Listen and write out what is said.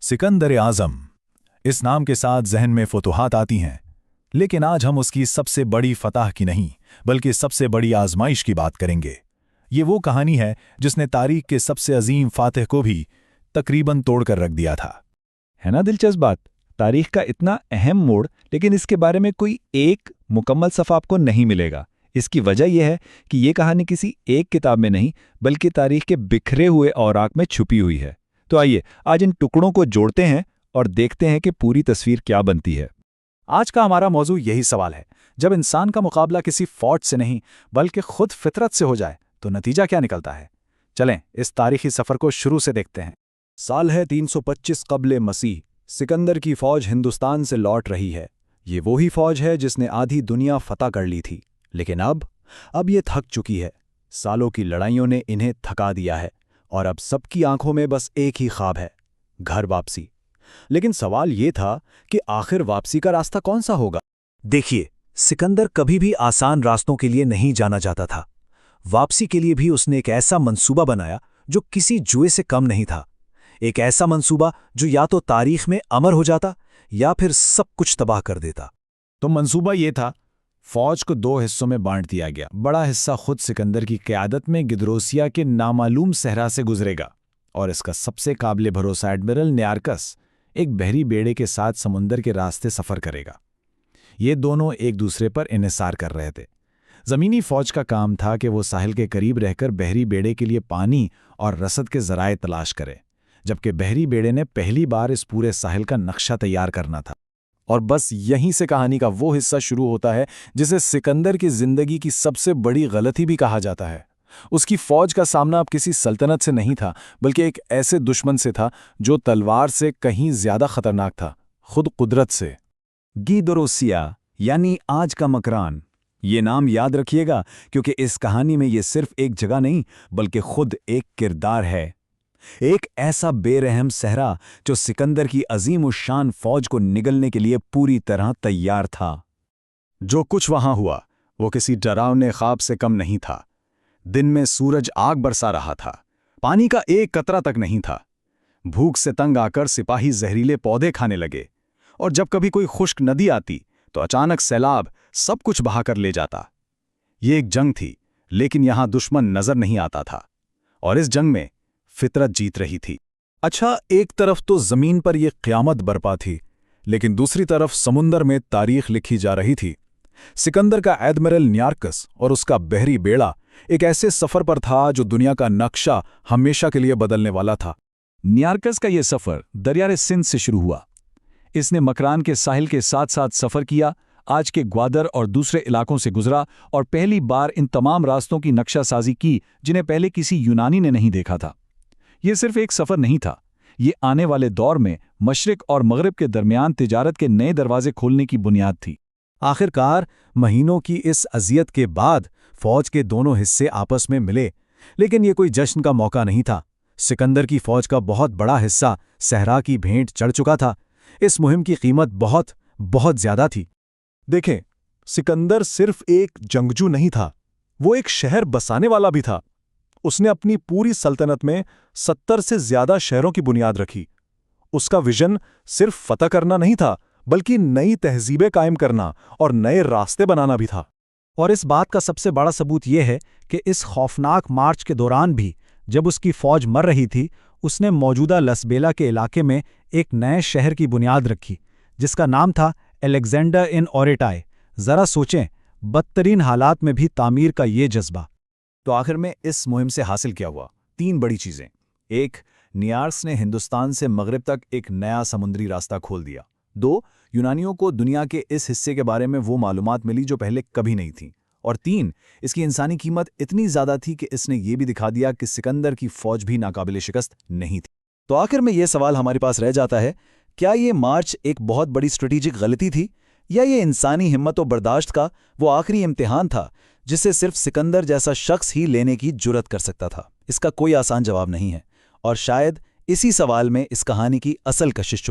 सिकंदर आज़म। इस नाम के साथ जहन में फतूहात आती हैं, लेकिन आज हम उसकी सबसे बड़ी फतह की नहीं बल्कि सबसे बड़ी आजमाइश की बात करेंगे। ये वो कहानी है जिसने तारीख के सबसे अजीम फातिह को भी तकरीबन तोड़कर रख दिया था। है ना दिलचस्प बात, तारीख का इतना अहम मोड़, लेकिन इसके बारे में कोई एक मुकम्मल सफ़ा आपको नहीं मिलेगा। इसकी वजह यह है कि ये कहानी किसी एक किताब में नहीं बल्कि तारीख के बिखरे हुए औराक में छुपी हुई है। तो आइए आज इन टुकड़ों को जोड़ते हैं और देखते हैं कि पूरी तस्वीर क्या बनती है। आज का हमारा मौजू यही सवाल है, जब इंसान का मुकाबला किसी फौज से नहीं बल्कि खुद फितरत से हो जाए तो नतीजा क्या निकलता है। चलें इस तारीखी सफ़र को शुरू से देखते हैं। साल है 325 कब्ले मसीह। सिकंदर की फौज हिंदुस्तान से लौट रही है। ये वही फौज है जिसने आधी दुनिया फतह कर ली थी, लेकिन अब ये थक चुकी है। सालों की लड़ाइयों ने इन्हें थका दिया है और अब सबकी आंखों में बस एक ही ख्वाब है, घर वापसी। लेकिन सवाल ये था कि आखिर वापसी का रास्ता कौन सा होगा। देखिए, सिकंदर कभी भी आसान रास्तों के लिए नहीं जाना जाता था। वापसी के लिए भी उसने एक ऐसा मंसूबा बनाया जो किसी जुए से कम नहीं था। एक ऐसा मंसूबा जो या तो तारीख में अमर हो जाता या फिर सब कुछ तबाह कर देता। तो मंसूबा ये था, फौज को दो हिस्सों में बांट दिया गया। बड़ा हिस्सा खुद सिकंदर की क़यादत में गिदरोसिया के नामालूम सहरा से गुजरेगा और इसका सबसे काबिल भरोसा एडमिरल नियार्कस एक बहरी बेड़े के साथ समुंदर के रास्ते सफ़र करेगा। ये दोनों एक दूसरे पर इन्हिसार कर रहे थे। ज़मीनी फ़ौज का काम था कि वो साहिल के करीब रहकर बहरी बेड़े के लिए पानी और रसद के ज़राए तलाश करे, जबकि बहरी बेड़े ने पहली बार इस पूरे साहिल का नक्शा तैयार करना था। और बस यहीं से कहानी का वो हिस्सा शुरू होता है जिसे सिकंदर की ज़िंदगी की सबसे बड़ी गलती भी कहा जाता है। उसकी फ़ौज का सामना अब किसी सल्तनत से नहीं था बल्कि एक ऐसे दुश्मन से था जो तलवार से कहीं ज़्यादा ख़तरनाक था, खुद कुदरत से। गिदरोसिया यानी आज का मकरान। ये नाम याद रखिएगा, क्योंकि इस कहानी में ये सिर्फ एक जगह नहीं बल्कि खुद एक किरदार है। एक ऐसा बेरहम सहरा जो सिकंदर की अजीम उशान फौज को निगलने के लिए पूरी तरह तैयार था। जो कुछ वहां हुआ वो किसी डरावने ख्वाब से कम नहीं था। दिन में सूरज आग बरसा रहा था, पानी का एक कतरा तक नहीं था। भूख से तंग आकर सिपाही जहरीले पौधे खाने लगे, और जब कभी कोई खुश्क नदी आती तो अचानक सैलाब सब कुछ बहाकर ले जाता। ये एक जंग थी, लेकिन यहां दुश्मन नजर नहीं आता था, और इस जंग में फितरत जीत रही थी। अच्छा, एक तरफ तो जमीन पर यह क़यामत बरपा थी, लेकिन दूसरी तरफ समुंदर में तारीख लिखी जा रही थी। सिकंदर का एडमिरल नियार्कस और उसका बहरी बेड़ा एक ऐसे सफर पर था जो दुनिया का नक्शा हमेशा के लिए बदलने वाला था। नियार्कस का यह सफर दरियाए सिंध से शुरू हुआ। इसने मकरान के साहिल के साथ साथ सफर किया, आज के ग्वादर और दूसरे इलाकों से गुजरा और पहली बार इन तमाम रास्तों की नक्शासाजी की जिन्हें पहले किसी यूनानी ने नहीं देखा था। ये सिर्फ एक सफर नहीं था, ये आने वाले दौर में मशरिक और मगरिब के दरमियान तिजारत के नए दरवाजे खोलने की बुनियाद थी। आखिरकार महीनों की इस अजियत के बाद फौज के दोनों हिस्से आपस में मिले, लेकिन ये कोई जश्न का मौका नहीं था। सिकंदर की फौज का बहुत बड़ा हिस्सा सहरा की भेंट चढ़ चुका था। इस मुहिम की कीमत बहुत बहुत ज्यादा थी। देखें, सिकंदर सिर्फ एक जंगजू नहीं था, वो एक शहर बसाने वाला भी था। उसने अपनी पूरी सल्तनत में 70 से ज्यादा शहरों की बुनियाद रखी। उसका विजन सिर्फ फतह करना नहीं था बल्कि नई तहजीबें कायम करना और नए रास्ते बनाना भी था। और इस बात का सबसे बड़ा सबूत यह है कि इस खौफनाक मार्च के दौरान भी जब उसकी फौज मर रही थी, उसने मौजूदा लसबेला के इलाके में एक नए शहर की बुनियाद रखी जिसका नाम था अलेक्जेंडर इन ओरेटाई। जरा सोचें, बदतरीन हालात में भी तामीर का ये जज्बा। तो आखिर में इस मुहिम से हासिल क्या हुआ? 3 बड़ी चीजें। एक, नियार्कस ने हिंदुस्तान से मगरिब तक एक नया समुद्री रास्ता खोल दिया। 2, यूनानियों को दुनिया के इस हिस्से के बारे में वो मालूमात मिली जो पहले कभी नहीं थी। और 3, इसकी इंसानी कीमत इतनी ज्यादा थी कि इसने ये भी दिखा दिया कि सिकंदर की फौज भी नाकाबिले शिकस्त नहीं थी। तो आखिर में ये सवाल हमारे पास रह जाता है, क्या ये मार्च एक बहुत बड़ी स्ट्रेटेजिक गलती थी, या ये इंसानी हिम्मत और बर्दाश्त का वो आखिरी इम्तिहान था जिसे सिर्फ सिकंदर जैसा शख्स ही लेने की जुर्रत कर सकता था? इसका कोई आसान जवाब नहीं है, और शायद इसी सवाल में इस कहानी की असल कशिश